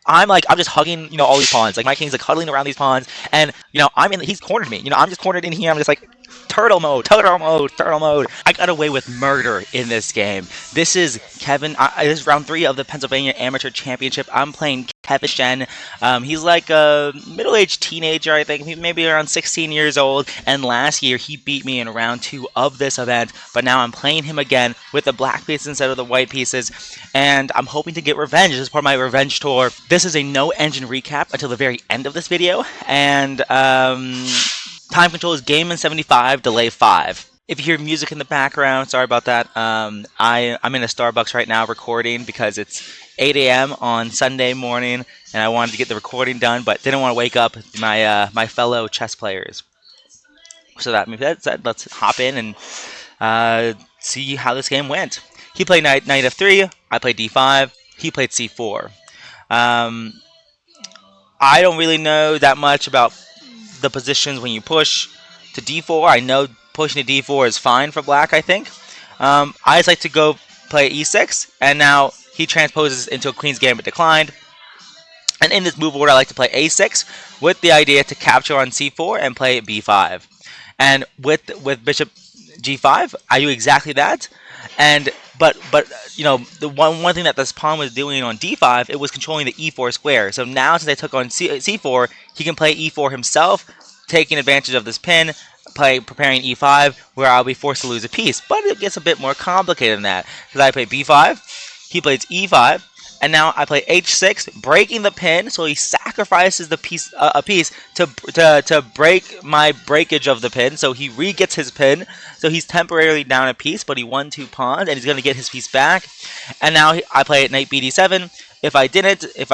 I'm just hugging, all these pawns. Like my king's like huddling around these pawns, and he's cornered me. I'm just cornered in here. I'm just like turtle mode, turtle mode, turtle mode. I got away with murder in this game. This is Kevin. This is round 3 of the Pennsylvania Amateur Championship. I'm playing Kevin Shen. He's like a middle-aged teenager, I think. He's maybe around 16 years old. And last year he beat me in round 2 of this event. But now I'm playing him again with the black pieces instead of the white pieces. And I'm hoping to get revenge. This is part of my revenge tour. This is a no engine recap until the very end of this video. And time control is game in 75, delay 5. If you hear music in the background, sorry about that. I'm in a Starbucks right now recording because it's 8 a.m. on Sunday morning, and I wanted to get the recording done, but didn't want to wake up my fellow chess players. So that said, let's hop in and see how this game went. He played knight f3. I played d5. He played c4. I don't really know that much about the positions when you push to d4. I know pushing to d4 is fine for black, I think. I just like to go play e6, and now he transposes into a queen's gambit declined. And in this move order, I like to play a6 with the idea to capture on c4 and play b5. And with bishop g5, I do exactly that. And but the one thing that this pawn was doing on d5, it was controlling the e4 square. So now since I took on c4, he can play e4 himself, taking advantage of this pin, preparing e5, where I'll be forced to lose a piece. But it gets a bit more complicated than that, because I play b5, he plays e5, and now I play h6, breaking the pin. So he sacrifices the piece, a piece, to break my breakage of the pin. So he re-gets his pin. So he's temporarily down a piece, but he won 2 pawns, and he's going to get his piece back. And now I play knight bd7. If I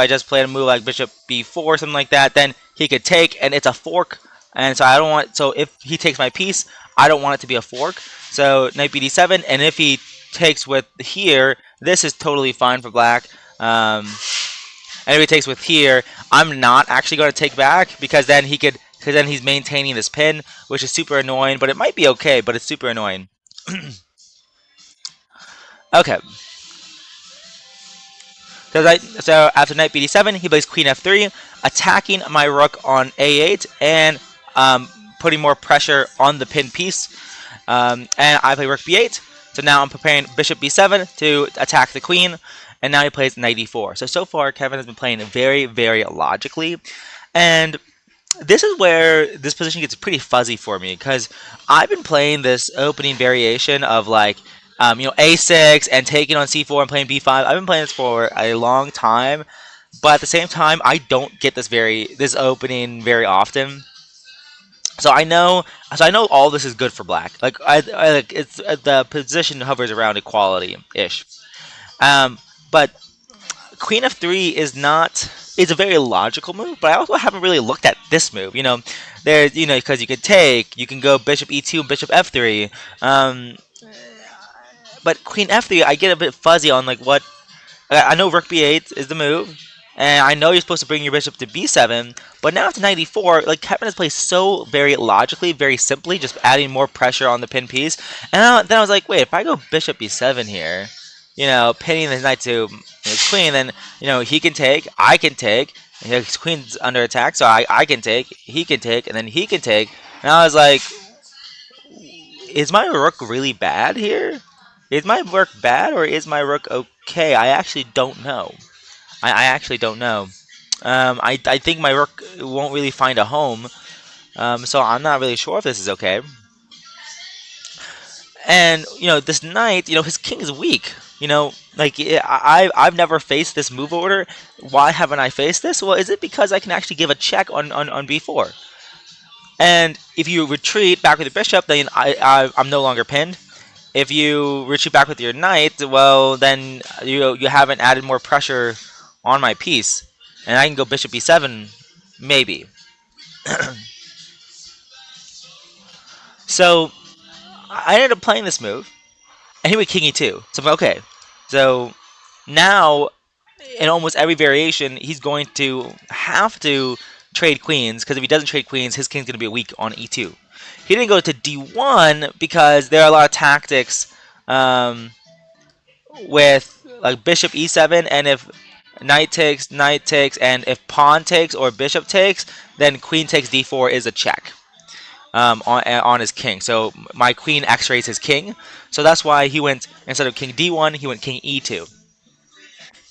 just played a move like bishop b4 or something like that, then he could take, and it's a fork. And so I don't want. So if he takes my piece, I don't want it to be a fork. So knight bd7, and if he takes with here, this is totally fine for black. And if he takes with here, I'm not actually going to take back, because then he's maintaining this pin, which is super annoying. But it might be okay, but it's super annoying. Okay. So after knight bd7, he plays queen f3, attacking my rook on a8 and putting more pressure on the pin piece. And I play rook b8. So now I'm preparing bishop b7 to attack the queen. And now he plays knight e4. So far, Kevin has been playing very, very logically. And this is where this position gets pretty fuzzy for me, because I've been playing this opening variation of like, a6 and taking on c4 and playing b5. I've been playing this for a long time, but at the same time, I don't get this opening very often. So I know all this is good for black. Like it's the position hovers around equality-ish. But queen f3 is a very logical move, but I also haven't really looked at this move. Because you can go bishop e2 and bishop f3. But queen f3, I get a bit fuzzy on like what. I know rook b8 is the move, and I know you're supposed to bring your bishop to b7. But now after knight e4, like Kevin has played so very logically, very simply, just adding more pressure on the pin piece. And then I was like, wait, if I go bishop b7 here, pinning the knight to his queen, then, he can take, I can take, his queen's under attack, so I can take, he can take, and then he can take. And I was like, is my rook really bad here? Is my rook bad, or is my rook okay? I actually don't know. I actually don't know. I think my rook won't really find a home, so I'm not really sure if this is okay. And, this knight, his king is weak. I've never faced this move order. Why haven't I faced this? Well, is it because I can actually give a check on b4? And if you retreat back with your bishop, then I'm no longer pinned. If you retreat back with your knight, well, then you haven't added more pressure on my piece. And I can go bishop b7, maybe. So I ended up playing this move, and he went king e2. So I'm like, okay. So now, in almost every variation, he's going to have to trade queens, because if he doesn't trade queens, his king's going to be weak on e2. He didn't go to d1 because there are a lot of tactics with like bishop e7, and if knight takes, and if pawn takes or bishop takes, then queen takes d4 is a check on his king. So my queen x-rays his king. So that's why he went, instead of king d1, he went king e2.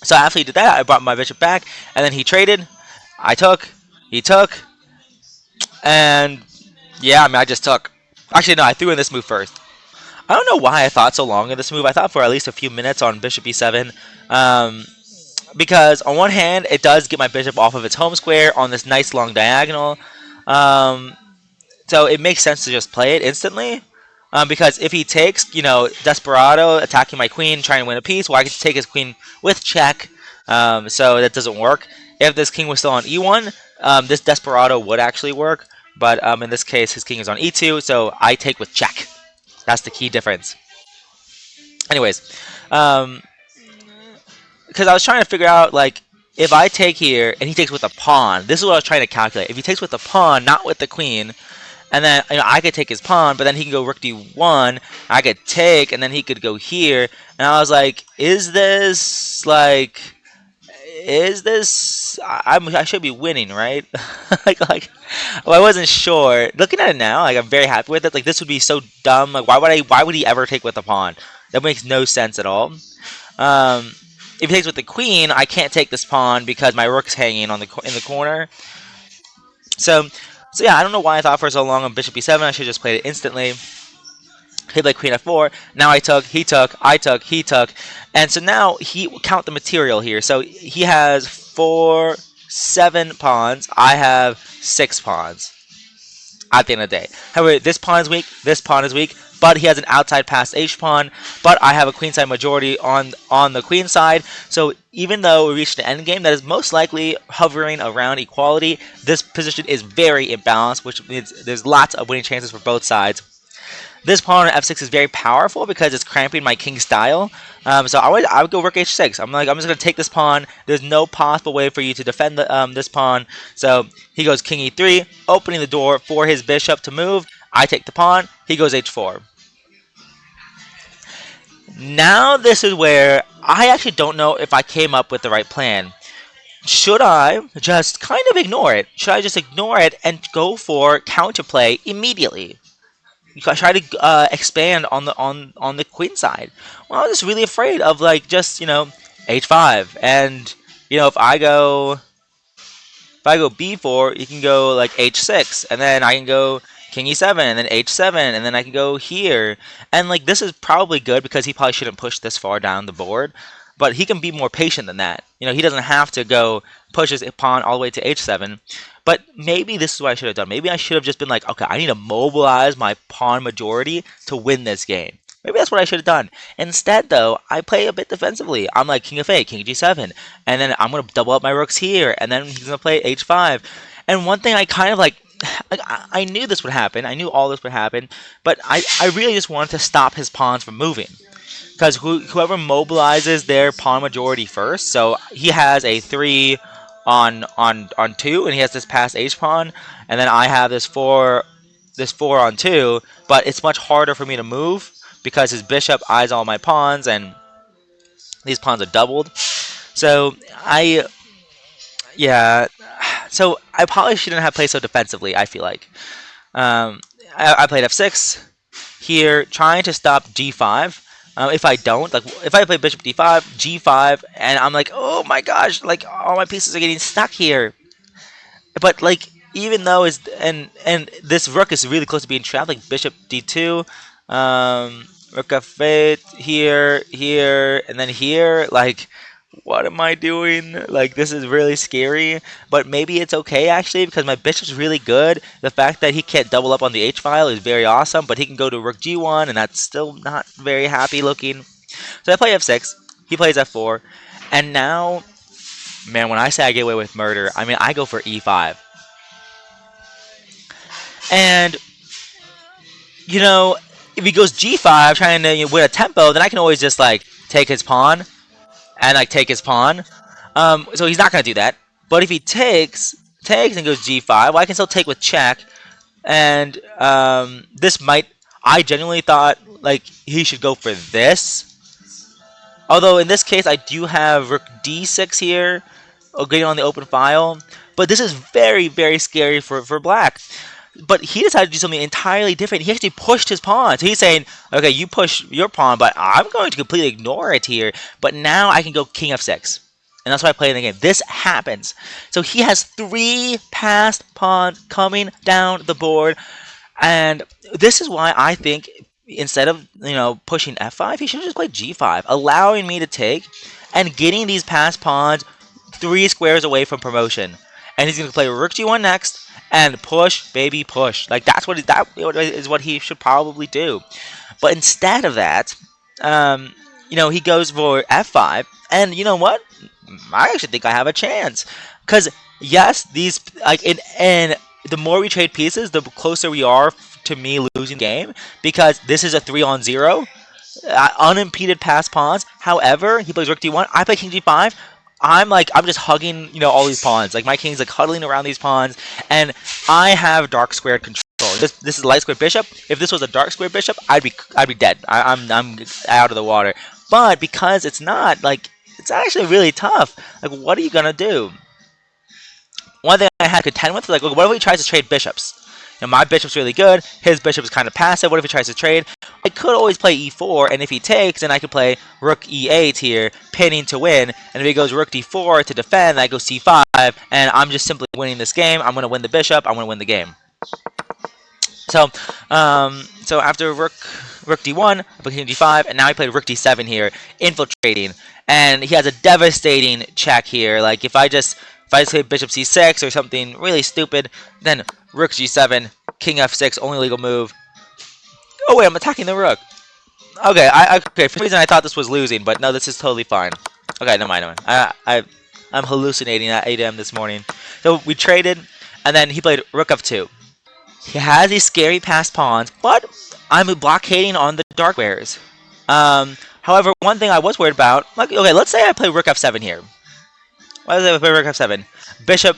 So after he did that, I brought my bishop back, and then he traded. I took, he took, and yeah, I mean, I just took. Actually, no, I threw in this move first. I don't know why I thought so long of this move. I thought for at least a few minutes on bishop e7. Because on one hand, it does get my bishop off of its home square on this nice long diagonal. Um, so it makes sense to just play it instantly. Because if he takes, Desperado, attacking my queen, trying to win a piece, well, I can take his queen with check. So that doesn't work. If this king was still on e1, this Desperado would actually work. But in this case, his king is on e2, so I take with check. That's the key difference. Anyways, because I was trying to figure out, like, if I take here and he takes with a pawn, this is what I was trying to calculate. If he takes with a pawn, not with the queen, and then I could take his pawn, but then he can go rook d1. I could take, and then he could go here. And I was like, is this like? Is this? I should be winning, right? Well, I wasn't sure. Looking at it now, like I'm very happy with it. Like this would be so dumb. Like why would he ever take with the pawn? That makes no sense at all. If he takes with the queen, I can't take this pawn because my rook's hanging in the corner. So yeah, I don't know why I thought for so long on bishop e7. I should have just played it instantly. He played queen f4. Now I took, he took, I took, he took. And so now he count the material here. So he has 7 pawns. I have 6 pawns at the end of the day. However, this pawn is weak, this pawn is weak, but he has an outside passed h pawn, but I have a queenside majority on the queen side. So even though we reached an endgame that is most likely hovering around equality, this position is very imbalanced, which means there's lots of winning chances for both sides. This pawn on f6 is very powerful because it's cramping my king style. So I would go rook h6. I'm just going to take this pawn. There's no possible way for you to defend this pawn. So he goes king e3, opening the door for his bishop to move. I take the pawn. He goes h4. Now this is where I actually don't know if I came up with the right plan. Should I just kind of ignore it? Should I just ignore it and go for counterplay immediately? Try to expand on the queen side. Well, I was just really afraid of like just h5, and if I go b4, you can go like h6, and then I can go king e7, and then h7, and then I can go here. And like this is probably good because he probably shouldn't push this far down the board, but he can be more patient than that. He doesn't have to go push his pawn all the way to h7. But maybe this is what I should have done. Maybe I should have just been like, okay, I need to mobilize my pawn majority to win this game. Maybe that's what I should have done. Instead, though, I play a bit defensively. I'm like king f8, king g7, and then I'm going to double up my rooks here, and then he's going to play h5. And one thing I kind of like I knew this would happen. I knew all this would happen, but I really just wanted to stop his pawns from moving. Because whoever mobilizes their pawn majority first, so he has a 3 on 2, and he has this passed h pawn, and then I have this 4 on 2, but it's much harder for me to move because his bishop eyes all my pawns, and these pawns are doubled. So I probably shouldn't have played so defensively, I feel like. I played f6 here, trying to stop g5. If I don't, like, if I play bishop d5, g5, and I'm like, oh my gosh, like, all my pieces are getting stuck here. But, like, even though and this rook is really close to being trapped, like bishop d2, rook f8, here, and then here, like, what am I doing? Like, this is really scary, but maybe it's okay, actually, because my bishop's really good. The fact that he can't double up on the h-file is very awesome, but he can go to rook g1, and that's still not very happy looking. So I play f6, he plays f4, and now, man, when I say I get away with murder, I mean, I go for e5. And, if he goes g5, trying to win a tempo, then I can always just, like, take his pawn, and like take his pawn. So he's not going to do that. But if he takes and goes g5, well, I can still take with check. And I genuinely thought like he should go for this Although in this case, I do have rook d6 here, getting on the open file. But this is very, very scary for black. But he decided to do something entirely different. He actually pushed his pawn. So he's saying, okay, you push your pawn, but I'm going to completely ignore it here. But now I can go king f6. And that's why I play in the game. This happens. So he has 3 passed pawns coming down the board. And this is why I think instead of pushing f5, he should just play g5, allowing me to take and getting these passed pawns 3 squares away from promotion. And he's going to play rook g1 next and push, baby, push. Like that is what he should probably do. But instead of that, he goes for f5, and you know what? I actually think I have a chance, because yes, these and the more we trade pieces, the closer we are to me losing the game, because this is a 3-on-0, unimpeded pass pawns. However, he plays rook d1. I play king g5. I'm just hugging, all these pawns. Like my king's like huddling around these pawns, and I have dark squared control. This is light squared bishop. If this was a dark squared bishop, I'd be dead. I'm out of the water. But because it's not, like, it's actually really tough. Like, what are you gonna do? One thing I had to contend with, like, what if he tries to trade bishops? My bishop's really good. His bishop is kind of passive. What if he tries to trade? I could always play e4, and if he takes, then I could play rook e8 here, pinning to win. And if he goes rook d4 to defend, I go c5, and I'm just simply winning this game. I'm going to win the bishop. I'm going to win the game. So after rook d1, I played king d5, and now I played rook d7 here, infiltrating. And he has a devastating check here. Like, if I just play bishop c6 or something really stupid, then rook g7, king f6, only legal move. Oh wait, I'm attacking the rook. Okay, okay. For some reason I thought this was losing, but no, this is totally fine. Okay, never mind. I'm hallucinating at 8 a.m. this morning. So we traded, and then he played rook f2. He has these scary passed pawns, but I'm blockading on the dark squares. However, one thing I was worried about, like, okay, let's say I play rook f7 here. Why does I play rook f7? Bishop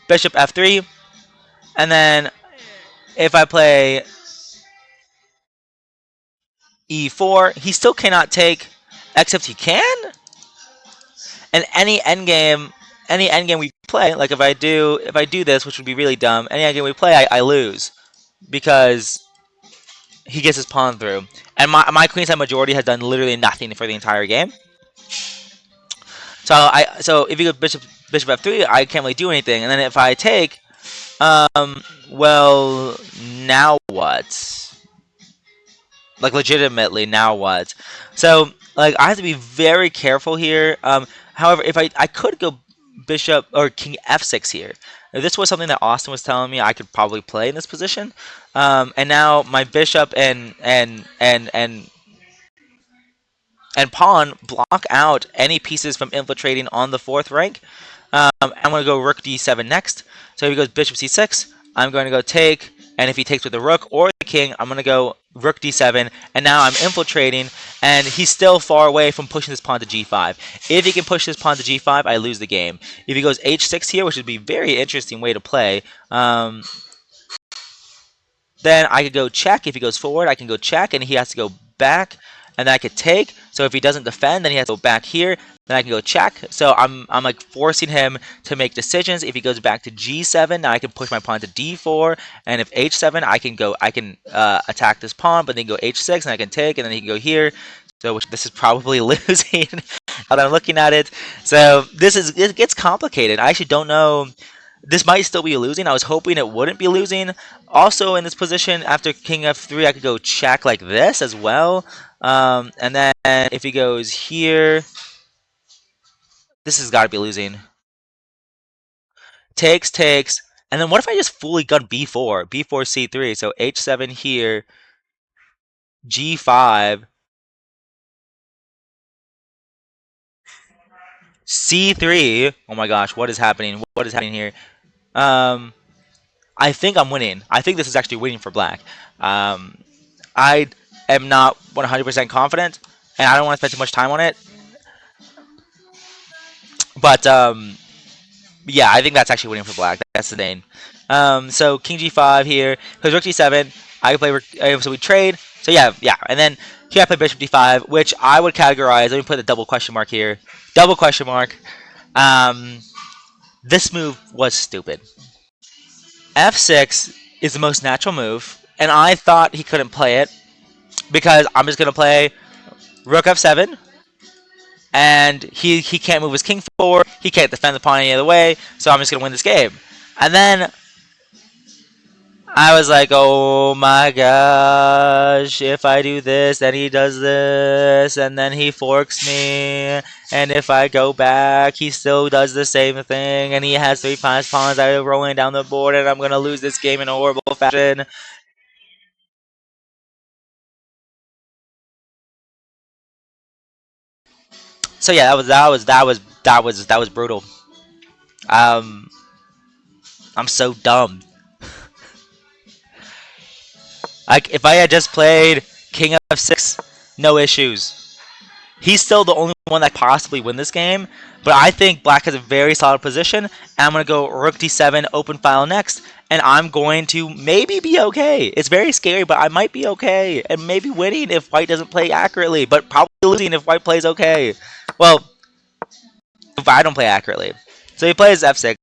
f3, and then if I play e4, he still cannot take, except he can. And any endgame we play, like if I do this, which would be really dumb, any endgame we play, I lose, because he gets his pawn through, and my queenside majority has done literally nothing for the entire game. So if you go bishop f3, I can't really do anything, and then if I take, well, now what? Like, legitimately, now what? So, like, I have to be very careful here. However, if I could go bishop or king f6 here. If this was something that Austin was telling me I could probably play in this position. And now my bishop and pawn block out any pieces from infiltrating on the 4th rank. I'm going to go rook d7 next. So if he goes bishop c6, I'm going to go take, and if he takes with the rook or the king, I'm going to go rook d7, and now I'm infiltrating, and he's still far away from pushing this pawn to g5. If he can push this pawn to g5, I lose the game. If he goes h6 here, which would be a very interesting way to play, then I could go check. If he goes forward, I can go check, and he has to go back, and then I could take. So if he doesn't defend, then he has to go back here. Then I can go check. So I'm like forcing him to make decisions. If he goes back to g7, now I can push my pawn to d4. And if h7, I can attack this pawn, but then go h6, and I can take, and then he can go here. So this is probably losing now that I'm looking at it. So it gets complicated. I actually don't know. This might still be losing. I was hoping it wouldn't be losing. Also, in this position, after king f3, I could go check like this as well. And then if he goes here, this has got to be losing. Takes. And then what if I just fully gun b4? b4, c3. So h7 here, g5, c3. Oh my gosh, what is happening? What is happening here? I think I'm winning. I think this is actually winning for black. I am not 100% confident, and I don't want to spend too much time on it. But yeah, I think that's actually winning for black. That's the name. So king g5 here. Because rook g7, I can play. So we trade. So yeah. And then Here I play bishop d5, which I would categorize. Let me put a double question mark here. Double question mark. Um, this move was stupid. F6 is the most natural move, and I thought he couldn't play it because I'm just gonna play rook f7, and he can't move his king forward. He can't defend the pawn any other way, so I'm just gonna win this game. And then I was like, oh my gosh, if I do this, then he does this, and then he forks me, and if I go back, he still does the same thing, and he has 3 pawns that are rolling down the board, and I'm gonna lose this game in a horrible fashion. So yeah, that was brutal. Um, I'm so dumb. Like if I had just played King f6, no issues. He's still the only one that could possibly win this game, but I think Black has a very solid position. And I'm gonna go Rook d7, open file next, and I'm going to maybe be okay. It's very scary, but I might be okay, and maybe winning if White doesn't play accurately, but probably losing if White plays okay. Well, if I don't play accurately. So he plays f6.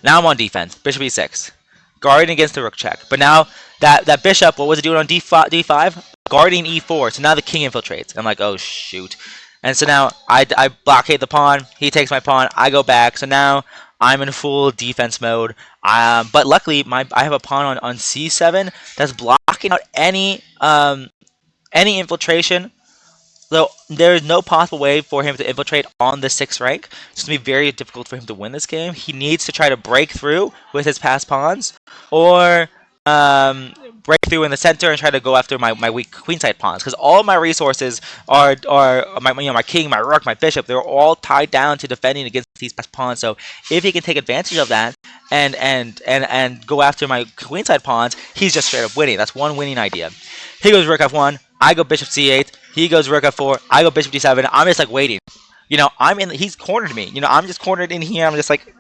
Now I'm on defense. Bishop e6. Guarding against the rook check. But now that bishop, what was it doing on d5? Guarding e4. So now the king infiltrates. I'm like, oh shoot. And so now I blockade the pawn. He takes my pawn. I go back. So now I'm in full defense mode. But luckily, I have a pawn on c7 that's blocking out any infiltration. So there is no possible way for him to infiltrate on the 6th rank. It's going to be very difficult for him to win this game. He needs to try to break through with his passed pawns, or break through in the center and try to go after my weak queenside pawns. Because all of my resources are my king, my rook, my bishop. They're all tied down to defending against these passed pawns. So if he can take advantage of that and go after my queenside pawns, he's just straight up winning. That's one winning idea. He goes rook f1. I go bishop c8. He goes rook f4. I go bishop d7. I'm just like waiting. He's cornered me. I'm just cornered in here. I'm just like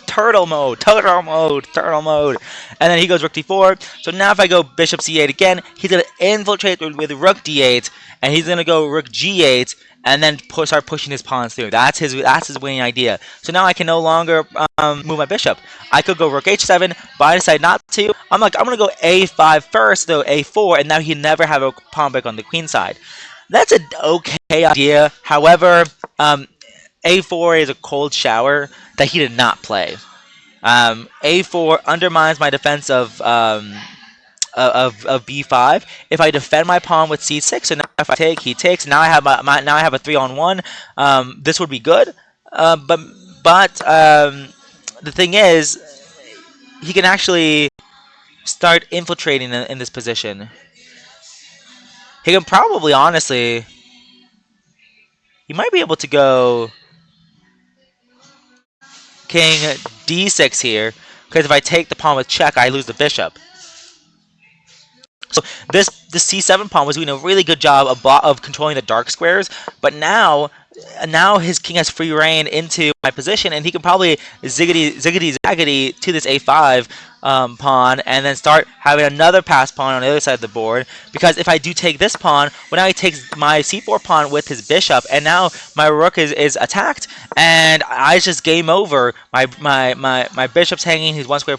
turtle mode. And then he goes rook d4. So now if I go bishop c8 again, he's going to infiltrate with rook d8, and he's going to go rook g8, and then start pushing his pawns through. That's his winning idea. So now I can no longer move my bishop. I could go rook h7, but I decide not to. I'm going to go a5 first, though a4, and now he never have a pawn break on the queen side. That's an okay idea. However, a4 is a cold shower that he did not play. A4 undermines my defense of b5. If I defend my pawn with c6, so now if I take, he takes. Now I have a 3-on-1. This would be good, but the thing is, he can actually start infiltrating in this position. He can probably, honestly, he might be able to go king d6 here, because if I take the pawn with check, I lose the bishop. So this c7 pawn was doing a really good job of controlling the dark squares, but now his king has free reign into my position, and he can probably ziggity zaggity to this a5 pawn, and then start having another pass pawn on the other side of the board. Because if I do take this pawn, well, now he takes my c4 pawn with his bishop, and now my rook is attacked, and I just game over. My bishop's hanging. He's one square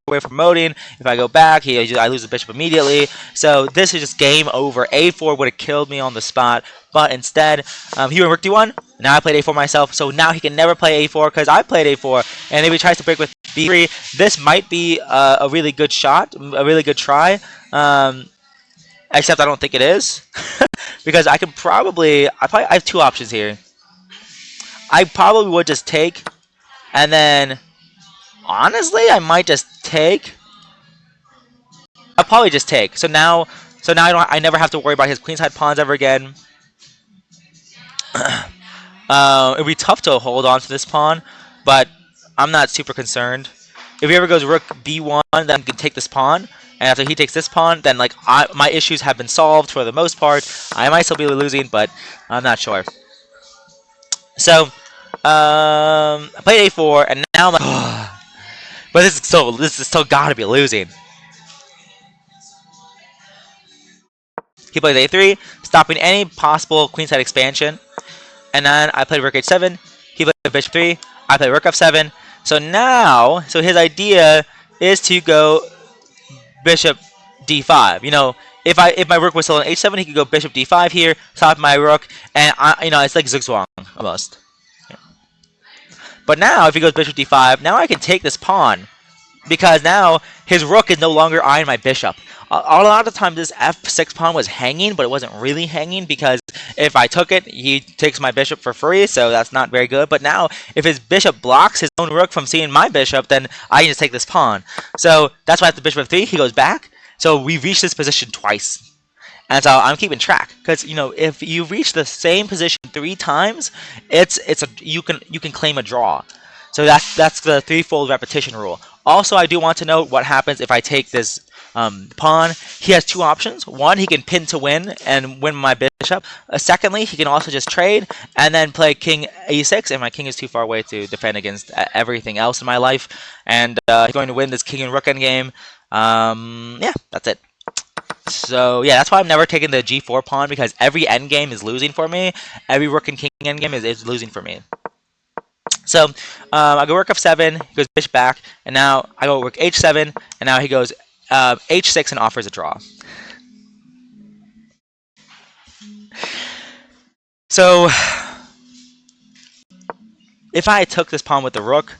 away from promoting. If I go back, I lose the bishop immediately. So this is just game over. A4 would have killed me on the spot, but instead he went rook d1. Now I played a4 myself, so now he can never play a4 because I played a4. And if he tries to break with b3, this might be a really good shot, a really good try. Except I don't think it is, because I have two options here. I probably would just take, and then honestly, I might just take. I'll probably just take. So now I never have to worry about his queenside pawns ever again. It would be tough to hold on to this pawn, but I'm not super concerned. If he ever goes rook b1, then I can take this pawn, and after he takes this pawn, then my issues have been solved for the most part. I might still be losing, but I'm not sure. So I played a4, and now I'm like, but this is still gotta be losing. He plays a3, stopping any possible queenside expansion. And then I played rook h7. He played bishop 3. I played rook f7. So now, so his idea is to go bishop d5. If my rook was still on h7, he could go bishop d5 here, stop my rook, and it's like zugzwang almost. But now, if he goes bishop d5, now I can take this pawn, because now his rook is no longer eyeing my bishop. A lot of the time, this f6 pawn was hanging, but it wasn't really hanging, because if I took it, he takes my bishop for free, so that's not very good. But now, if his bishop blocks his own rook from seeing my bishop, then I can just take this pawn. So that's why after bishop f3, he goes back. So we've reached this position twice. And so I'm keeping track, because if you reach the same position 3 times, you can claim a draw. So that's the threefold repetition rule. Also, I do want to note what happens if I take this pawn. He has 2 options. One, he can pin to win and win my bishop. Secondly, he can also just trade and then play king e6, and my king is too far away to defend against everything else in my life. And he's going to win this king and rook endgame. Yeah, that's it. So yeah, that's why I'm never taking the g4 pawn, because every endgame is losing for me. Every rook and king endgame is losing for me. So I go rook f7, he goes bishop back, and now I go rook h7, and now he goes h6 and offers a draw. So if I took this pawn with the rook,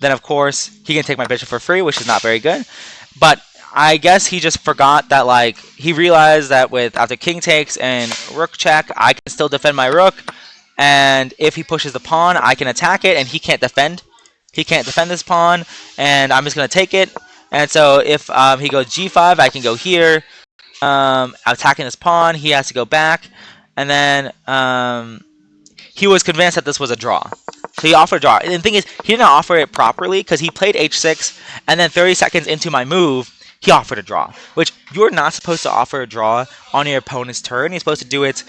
then of course he can take my bishop for free, which is not very good. But I guess he just forgot that, like, he realized that after king takes and rook check, I can still defend my rook. And if he pushes the pawn, I can attack it, and he can't defend. He can't defend this pawn, and I'm just going to take it. And so if he goes g5, I can go here. Attacking this pawn, he has to go back. And then he was convinced that this was a draw. So he offered a draw. And the thing is, he didn't offer it properly, because he played h6, and then 30 seconds into my move, he offered a draw, which you're not supposed to offer a draw on your opponent's turn. You're supposed to do it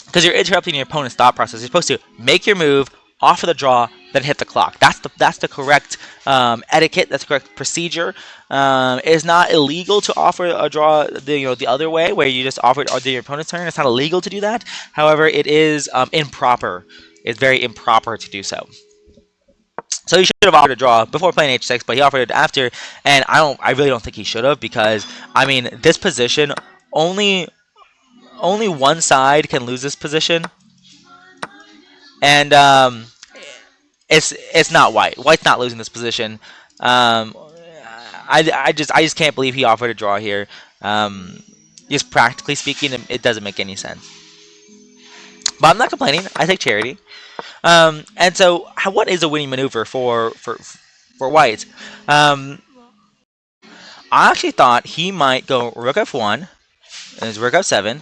because you're interrupting your opponent's thought process. You're supposed to make your move, offer the draw, then hit the clock. That's the correct etiquette. That's the correct procedure. It is not illegal to offer a draw the other way, where you just offer it on your opponent's turn. It's not illegal to do that. However, it is improper. It's very improper to do so. So he should have offered a draw before playing h6, but he offered it after, and I really don't think he should have, because I mean, this position, only one side can lose this position, and it's not white. White's not losing this position. I just can't believe he offered a draw here. Just practically speaking, it doesn't make any sense. But I'm not complaining. I take charity. And so, what is a winning maneuver for white? I actually thought he might go rook f1, and rook f7,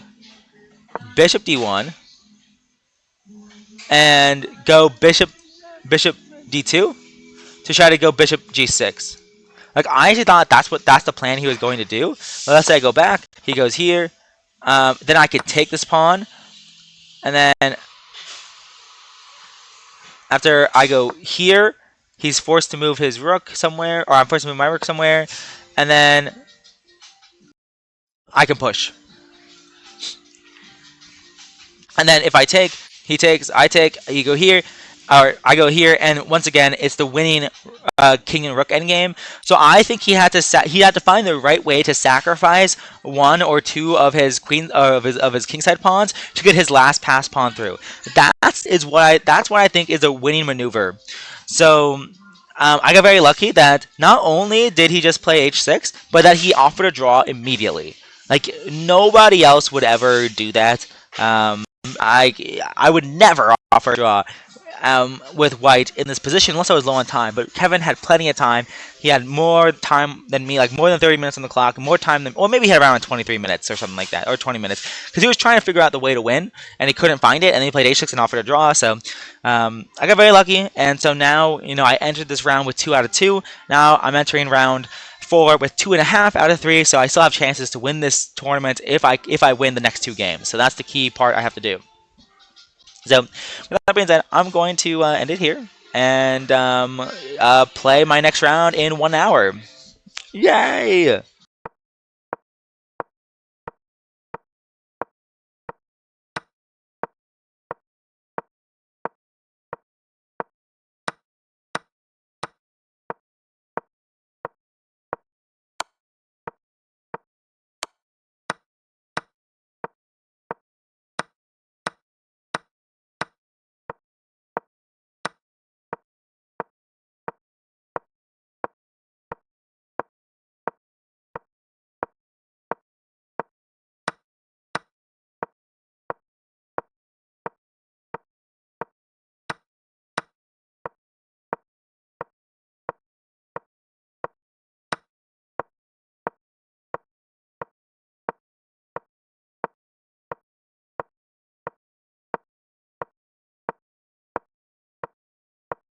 bishop d1, and go bishop d2 to try to go bishop g6. Like, I actually thought that's the plan he was going to do. Well, let's say I go back, he goes here, then I could take this pawn, and then after I go here, he's forced to move his rook somewhere, or I'm forced to move my rook somewhere, and then I can push. And then if I take, he takes, I take, you go here, or I go here, and once again, it's the winning king and rook endgame. So I think he had to find the right way to sacrifice 1 or 2 of his of his kingside pawns to get his last pass pawn through. That's what I think is a winning maneuver. So I got very lucky that not only did he just play h6, but that he offered a draw immediately. Like, nobody else would ever do that. I would never offer a draw with white in this position unless I was low on time. But Kevin had plenty of time. He had more time than me, like more than 30 minutes on the clock, more time than, or maybe he had around 23 minutes or something like that, or 20 minutes, because he was trying to figure out the way to win, and he couldn't find it, and then he played h6 and offered a draw. So I got very lucky, and so now I entered this round with 2 out of 2. Now I'm entering round 4 with 2.5 out of 3, so I still have chances to win this tournament if I win the next 2 games. So that's the key part I have to do. So with that being said, I'm going to end it here and play my next round in 1 hour. Yay!